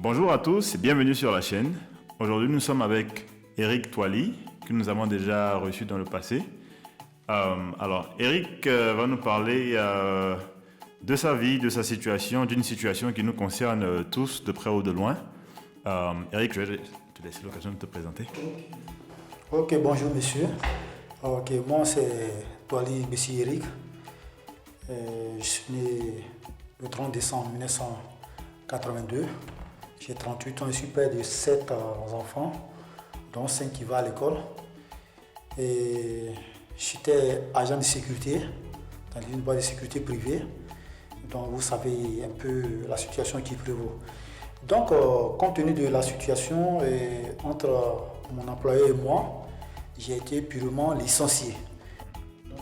Bonjour à tous et bienvenue sur la chaîne. Aujourd'hui, nous sommes avec Eric Toily, que nous avons déjà reçu dans le passé. Alors, Eric va nous parler de sa vie, de sa situation, d'une situation qui nous concerne tous de près ou de loin. Eric, je vais te laisser l'occasion de te présenter. Ok, bonjour monsieur. Ok, moi c'est Toily Bessi Eric. Je suis né le 30 décembre 1982. J'ai 38 ans, je suis père de 7 enfants, dont 5 qui vont à l'école. Et j'étais agent de sécurité dans une boîte de sécurité privée. Donc vous savez un peu la situation qui prévaut. Donc compte tenu de la situation entre mon employeur et moi, j'ai été purement licencié.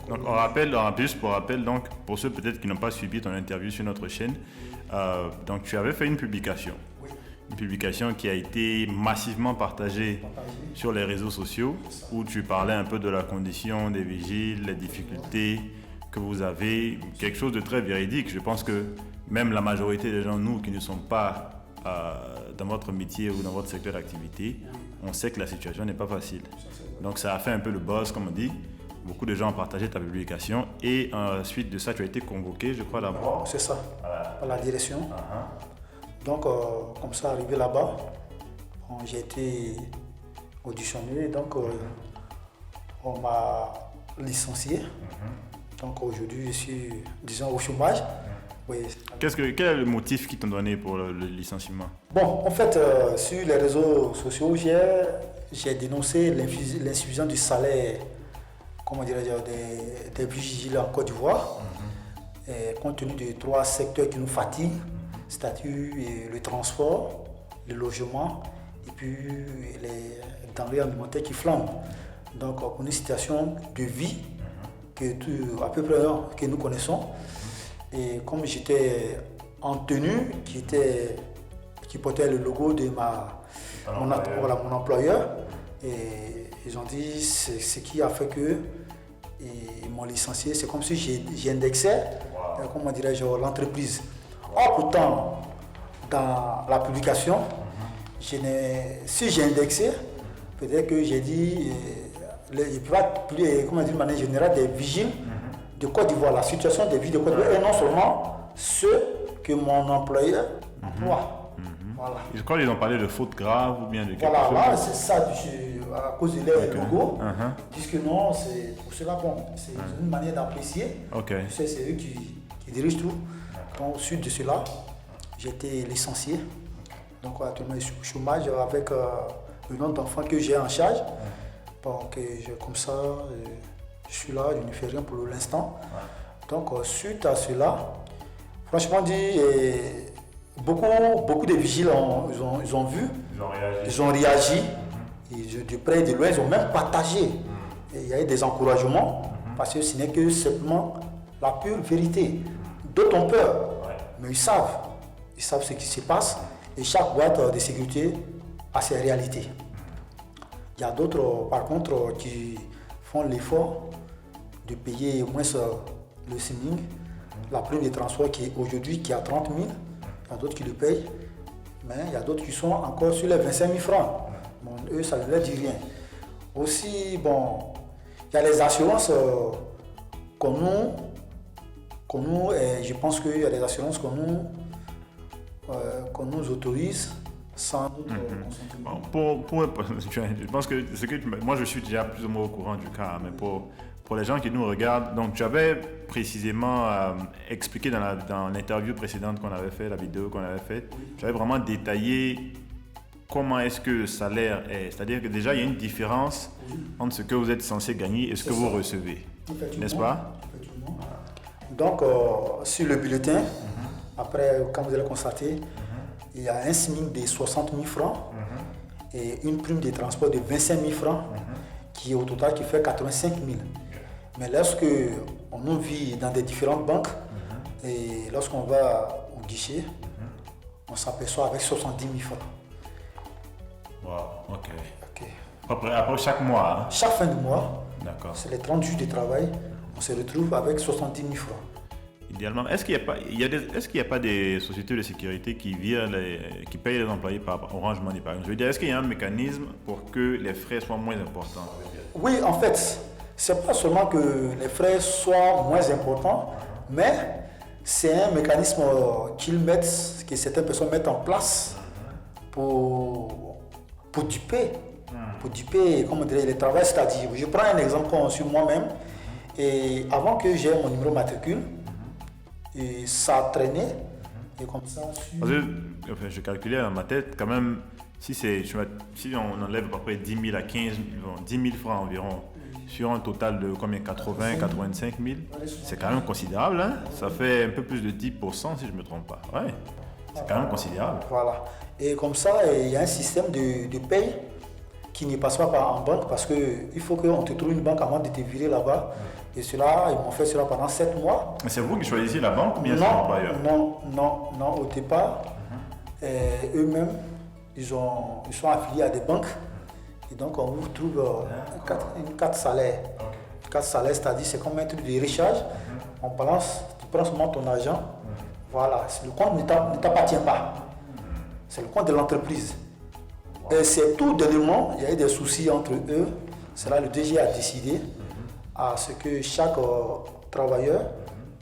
Donc on rappelle, juste pour rappel, donc, pour ceux peut-être qui n'ont pas suivi ton interview sur notre chaîne, donc tu avais fait une publication. Oui. Une publication qui a été massivement partagée sur les réseaux sociaux où tu parlais un peu de la condition des vigiles, les difficultés que vous avez, quelque chose de très véridique. Je pense que même la majorité des gens, nous qui ne sommes pas dans votre métier ou dans votre secteur d'activité, on sait que la situation n'est pas facile. Donc ça a fait un peu le buzz, comme on dit. Beaucoup de gens ont partagé ta publication et ensuite de ça, tu as été convoqué, je crois, d'abord. C'est ça, par la direction. Donc, comme ça, arrivé là-bas, j'ai été auditionné, donc on m'a licencié. Donc aujourd'hui, je suis, disons, au chômage. Oui. Quel est le motif qui t'ont donné pour le licenciement? Bon, en fait, sur les réseaux sociaux, j'ai dénoncé l'insuffisance du salaire, comment dirais-je, des vigiles en Côte d'Ivoire, compte tenu de 3 secteurs qui nous fatiguent, c'est-à-dire le transport, le logement et puis les denrées alimentaires qui flambent. Donc pour une situation de vie à peu près que nous connaissons. Et comme j'étais en tenue qui portait le logo de mon employeur, et ils ont dit ce qui a fait que ils m'ont licencié. C'est comme si j'ai indexé, comment dirais-je, l'entreprise. Or pourtant, dans la publication, si j'ai indexé, peut-être que j'ai dit, il ne peut pas plus, comment dire, de manière générale, des vigiles de Côte d'Ivoire, la situation des vigiles de Côte d'Ivoire, et non seulement ceux que mon employeur emploie. Voilà. Je crois qu'ils ont parlé de faute grave ou bien de quelque chose. Voilà, c'est ça, à cause de leur logo, puisque non, c'est pour cela, bon, c'est une manière d'apprécier. C'est eux qui dirigent tout. Donc, au suite de cela, j'ai été licencié. Donc, actuellement, je suis au chômage avec le nombre d'enfants que j'ai en charge. Donc, comme ça, je suis là, je ne fais rien pour l'instant. Donc, suite à cela, franchement dit, beaucoup de vigiles ils ont vu, ils ont réagi. Et de près et de loin, ils ont même partagé. Et il y a eu des encouragements, parce que ce n'est que simplement la pure vérité. D'autres ont peur, mais ils savent ce qui se passe. Et chaque boîte de sécurité a ses réalités. Il y a d'autres, par contre, qui font l'effort de payer au moins le SMIC, la prime de transport qui est aujourd'hui qui est à 30 000. Il y a d'autres qui le payent, mais il y a d'autres qui sont encore sur les 25 000 francs. Bon, eux, ça ne leur dit rien. Aussi, bon, il y a les assurances qu'on nous, je pense qu'il y a des assurances qu'on nous autorise sans notre consentement. Je pense que moi je suis déjà plus ou moins au courant du cas, mais pour les gens qui nous regardent, donc tu avais précisément expliqué dans l'interview précédente qu'on avait fait, la vidéo qu'on avait faite, tu avais vraiment détaillé comment est-ce que le salaire est. C'est-à-dire que déjà il y a une différence entre ce que vous êtes censé gagner et ce que vous recevez, n'est-ce pas? Effectivement. Donc sur le bulletin, après quand vous allez constater, il y a un SMIC de 60 000 francs et une prime de transport de 25 000 francs qui au total qui fait 85 000. Mais lorsque on nous vit dans des différentes banques et lorsqu'on va au guichet, on s'aperçoit avec 70 000 francs. Wow, ok. Après chaque mois. Chaque fin de mois, d'accord. C'est les 30 jours de travail, on se retrouve avec 70 000 francs. Idéalement, est-ce qu'il n'y a pas des sociétés de sécurité qui qui payent les employés par Orange Money, par exemple? Je veux dire, est-ce qu'il y a un mécanisme pour que les frais soient moins importants? Oui, en fait, c'est pas seulement que les frais soient moins importants, mais c'est un mécanisme que certaines personnes mettent en place pour duper, comment dire, les travailleurs. C'est-à-dire, je prends un exemple sur moi-même, et avant que j'aie mon numéro matricule, et ça traînait, et comme ça. Parce que, enfin, je calculais dans ma tête, quand même, si on enlève à peu près 10 000 à 15 000, 10 000 francs environ, sur un total de combien, 80, 85 000, c'est quand même considérable, hein? Ça fait un peu plus de 10% si je ne me trompe pas. Ouais, c'est quand même considérable. Voilà. Et comme ça, il y a un système de paye qui ne passe pas en banque parce qu'il faut qu'on te trouve une banque avant de te virer là-bas. Et cela, ils m'ont fait cela pendant 7 mois. Mais c'est vous qui choisissez la banque ou bien c'est l'employeur? Non, au départ, eux-mêmes, ils sont affiliés à des banques. Et donc, on vous trouve une carte salaire. Une carte salaire, c'est-à-dire c'est comme un truc de recharge. On balance, tu prends seulement ton argent. Voilà, le compte ne t'appartient pas. C'est le compte de l'entreprise. Et c'est tout dernièrement, il y a eu des soucis entre eux. C'est là le DG a décidé à ce que chaque travailleur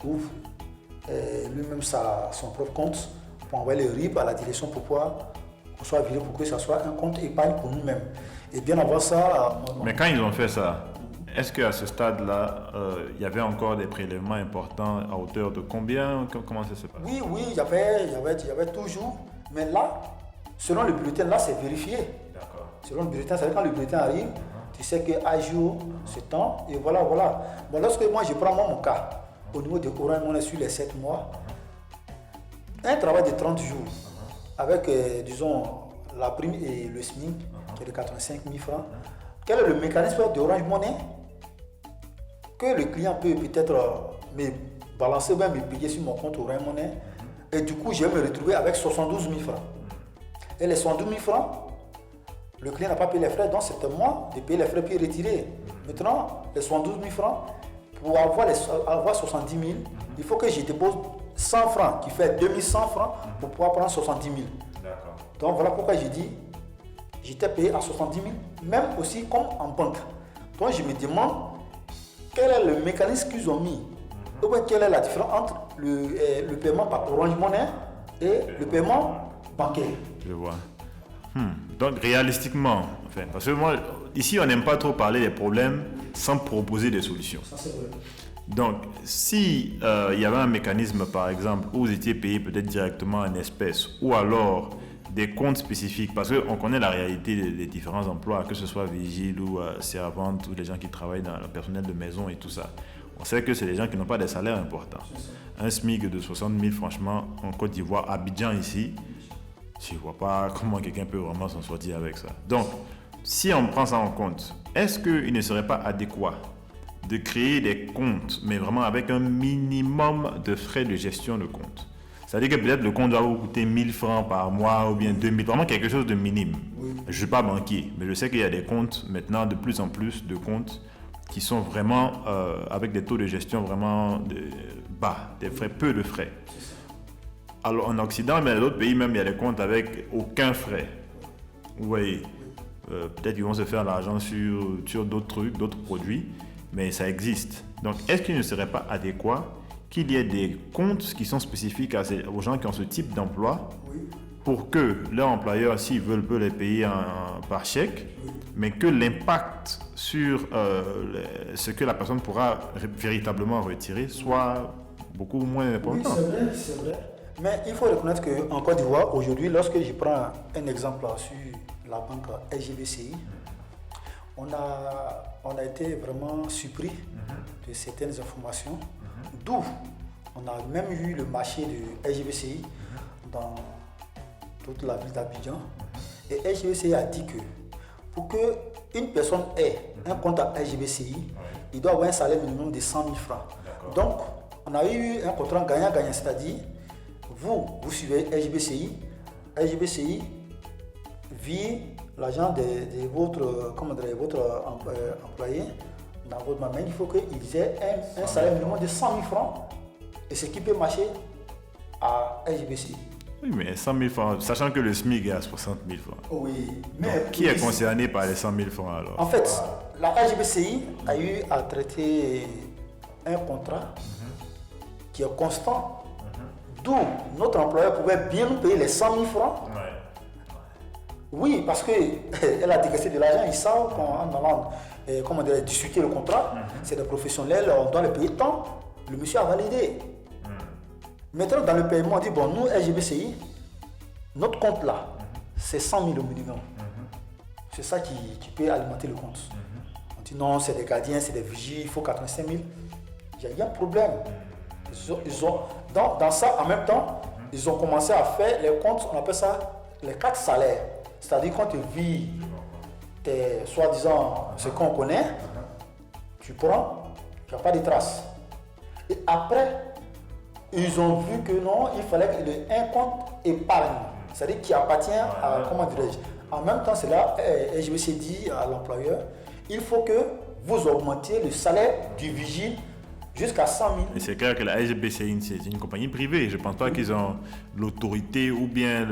ouvre lui-même son propre compte pour envoyer le RIB à la direction pour pouvoir qu'on soit viré pour que ça soit un compte épargne pour nous-mêmes. Et bien avant ça... Mais quand ils ont fait ça, est-ce qu'à ce stade-là, il y avait encore des prélèvements importants à hauteur de combien? Comment ça se passe? Oui, il y avait toujours. Mais là, selon le bulletin, là, c'est vérifié. D'accord. Selon le bulletin, c'est-à-dire quand le bulletin arrive, tu sais qu'à jour, c'est temps, et voilà. Bon, lorsque moi, je prends mon cas, au niveau de Orange, on est sur les 7 mois, un travail de 30 jours, avec, disons, la prime et le SMIC, qui est de 85 000 francs. Quel est le mécanisme d'Orange Money que le client peut peut-être me balancer, même me payer sur mon compte Orange Money, et du coup, je vais me retrouver avec 72 000 francs. Et les 72 000 francs, le client n'a pas payé les frais, donc c'est à moi de payer les frais puis retirer. Maintenant, les 72 000 francs, pour avoir 70 000, il faut que je dépose 100 francs, qui fait 2100 francs, pour pouvoir prendre 70 000. D'accord. Donc voilà pourquoi j'ai dit, j'étais payé à 70 000, même aussi comme en banque. Donc je me demande, quel est le mécanisme qu'ils ont mis? Ou bien quelle est la différence entre le paiement par Orange Money et le paiement bancaire? Je vois. Donc réalistiquement, enfin, parce que moi, ici on n'aime pas trop parler des problèmes sans proposer des solutions. Ça, c'est vrai. Donc si il y avait un mécanisme par exemple où vous étiez payé peut-être directement en espèces ou alors des comptes spécifiques, parce qu'on connaît la réalité des différents emplois, que ce soit vigile ou servante ou les gens qui travaillent dans le personnel de maison et tout ça. On sait que c'est des gens qui n'ont pas des salaires importants. Un SMIC de 60 000, franchement, en Côte d'Ivoire, à Abidjan ici, je ne vois pas comment quelqu'un peut vraiment s'en sortir avec ça. Donc, si on prend ça en compte, est-ce qu'il ne serait pas adéquat de créer des comptes, mais vraiment avec un minimum de frais de gestion de compte? C'est-à-dire que peut-être le compte doit vous coûter 1 000 francs par mois ou bien 2 000, vraiment quelque chose de minime. Oui. Je ne suis pas banquier, mais je sais qu'il y a des comptes maintenant, de plus en plus de comptes qui sont vraiment avec des taux de gestion vraiment bas, des frais, peu de frais. Alors en Occident, mais dans d'autres pays même, il y a des comptes avec aucun frais. Vous voyez, peut-être qu'ils vont se faire l'argent sur d'autres trucs, d'autres produits, mais ça existe. Donc est-ce qu'il ne serait pas adéquat qu'il y ait des comptes qui sont spécifiques aux gens qui ont ce type d'emploi, oui, pour que leur employeur, s'ils veulent, peut les payer par chèque, oui, mais que l'impact sur ce que la personne pourra véritablement retirer soit beaucoup moins important. Oui, c'est vrai. Mais il faut reconnaître qu'en Côte d'Ivoire, aujourd'hui, lorsque je prends un exemple sur la banque SGBCI, on a été vraiment surpris de certaines informations, d'où on a même eu le marché de SGBCI dans toute la ville d'Abidjan. Et SGBCI a dit que pour qu'une personne ait un compte à SGBCI, il doit avoir un salaire minimum de 100 000 francs. Donc, on a eu un contrat gagnant-gagnant, c'est-à-dire vous suivez SGBCI vit l'argent de votre employé dans votre main. Il faut qu'il ait un salaire minimum de 100 000 francs et ce qui peut marcher à SGBCI. Oui, mais 100 000 francs, sachant que le SMIC est à 60 000 francs. Oui, mais donc, qui est concerné par les 100 000 francs alors? En fait, la SGBCI a eu à traiter un contrat qui est constant, d'où notre employeur pouvait bien nous payer les 100 000 francs. Oui, parce qu'elle a décaissé de l'argent, ils savent qu'en allant discuter le contrat, c'est des professionnels, on doit les payer tant, le monsieur a validé. Maintenant, dans le paiement, on dit, bon, nous, SGBCI, notre compte là, c'est 100 000 au minimum. C'est ça qui peut alimenter le compte. On dit, non, c'est des gardiens, c'est des vigiles, il faut 85 000. Il y a un problème. Dans ça, en même temps, ils ont commencé à faire les comptes, on appelle ça les 4 salaires. C'est-à-dire quand tu vis tes soi-disant ce qu'on connaît, tu prends, tu n'as pas de traces. Et après, ils ont vu que non, il fallait un compte épargne, c'est-à-dire qui appartient à, comment dirais-je, en même temps, c'est là, je me suis dit à l'employeur, il faut que vous augmentiez le salaire du vigile jusqu'à 100 000. Et c'est clair que la SGBCI, c'est une compagnie privée. Je ne pense pas qu'ils ont l'autorité ou bien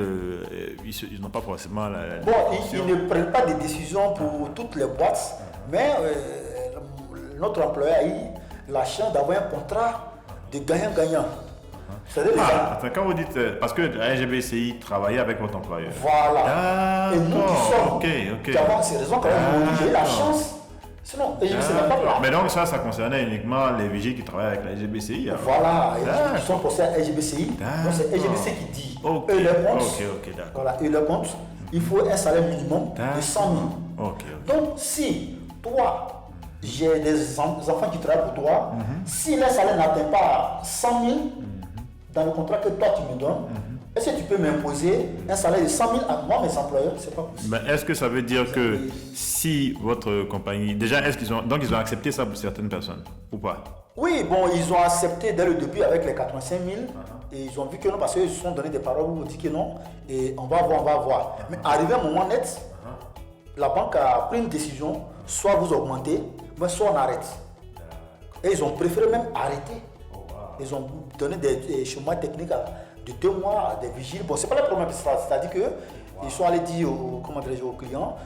ils n'ont pas forcément la... Bon, ils ne prennent pas de décisions pour toutes les boîtes, mais notre employeur a eu la chance d'avoir un contrat de gagnant-gagnant. Attends, quand vous dites, parce que la SGBCI travaillait avec votre employeur. Voilà. Et nous qui sommes, c'est raison quand même, j'ai eu la chance. Sinon, c'est même pas là. Mais donc ça concernait uniquement les vigiles qui travaillent avec la SGBCI. Voilà, ils sont postés à SGBCI. Donc c'est SGBCI qui dit. Et le compte, voilà, et le compte, il faut un salaire minimum de 100 000. Donc si toi, j'ai des enfants qui travaillent pour toi, si le salaire n'atteint pas 100 000 dans le contrat que toi tu me donnes, est-ce que tu peux m'imposer un salaire de 100 000 à moi, mes employeurs? C'est pas possible. Mais est-ce que ça veut dire que si votre compagnie... Déjà, ils ont accepté ça pour certaines personnes ou pas? Oui, bon, ils ont accepté dès le début avec les 85 000 et ils ont vu que non, parce qu'ils se sont donné des paroles où on dit que non et on va voir. Mais arrivé à un moment net, la banque a pris une décision, soit vous augmentez, mais soit on arrête. Et ils ont préféré même arrêter. Ils ont donné des chemins techniques de 2 mois à des vigiles. Bon, c'est pas le problème, c'est-à-dire qu'ils sont allés dire aux clients,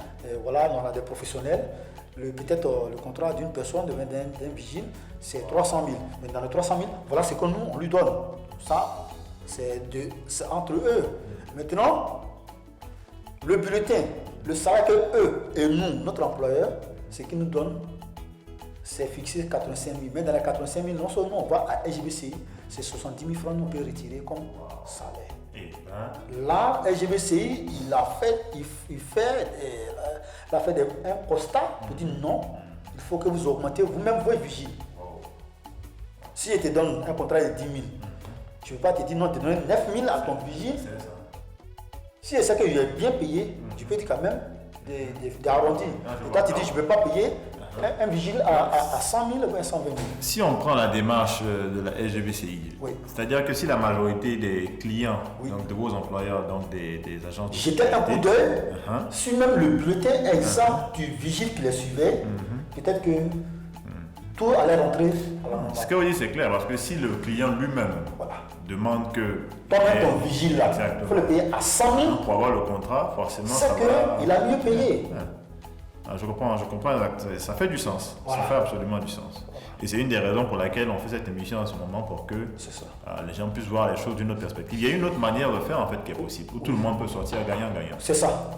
voilà, on a des professionnels, peut-être le contrat d'une personne, d'un vigile, c'est 300 000. Mais dans les 300 000, voilà ce que nous, on lui donne. Ça, c'est entre eux. Maintenant, le bulletin, le salaire que eux et nous, notre employeur, ce qu'ils nous donnent, c'est fixé 85 000. Mais dans les 85 000, non seulement on va à SGBCI, c'est 70 000 francs nous peut retirer comme salaire. Là, SGBCI, il a fait un constat pour dire non, il faut que vous augmentez vous-même vos vigiles. Si je te donne un contrat de 10 000, je ne vais pas te dire non, te donner 9 000 à ton vigile. Si c'est ça que je vais bien payer, tu peux dire quand même d'arrondir. Et toi, tu dis je ne peux pas payer un vigile à 100 000 ou à 120 000. Si on prend la démarche de la SGBCI, c'est-à-dire que si la majorité des clients, donc de vos employeurs, donc des agences de sécurité, jetait un coup d'œil sur même le bulletin exact du vigile qui les suivait, peut-être que tout allait rentrer à la normale. Ce que vous dites, c'est clair, parce que si le client lui-même demande que... Toi-même, ton vigile là, il faut le payer à 100 000. Pour avoir le contrat, forcément, c'est qu'il a mieux payé. Je comprends, ça fait du sens, ça fait absolument du sens. Et c'est une des raisons pour laquelle on fait cette émission en ce moment, pour que les gens puissent voir les choses d'une autre perspective. Il y a une autre manière de faire en fait qui est possible, où tout le monde peut sortir gagnant-gagnant. C'est ça.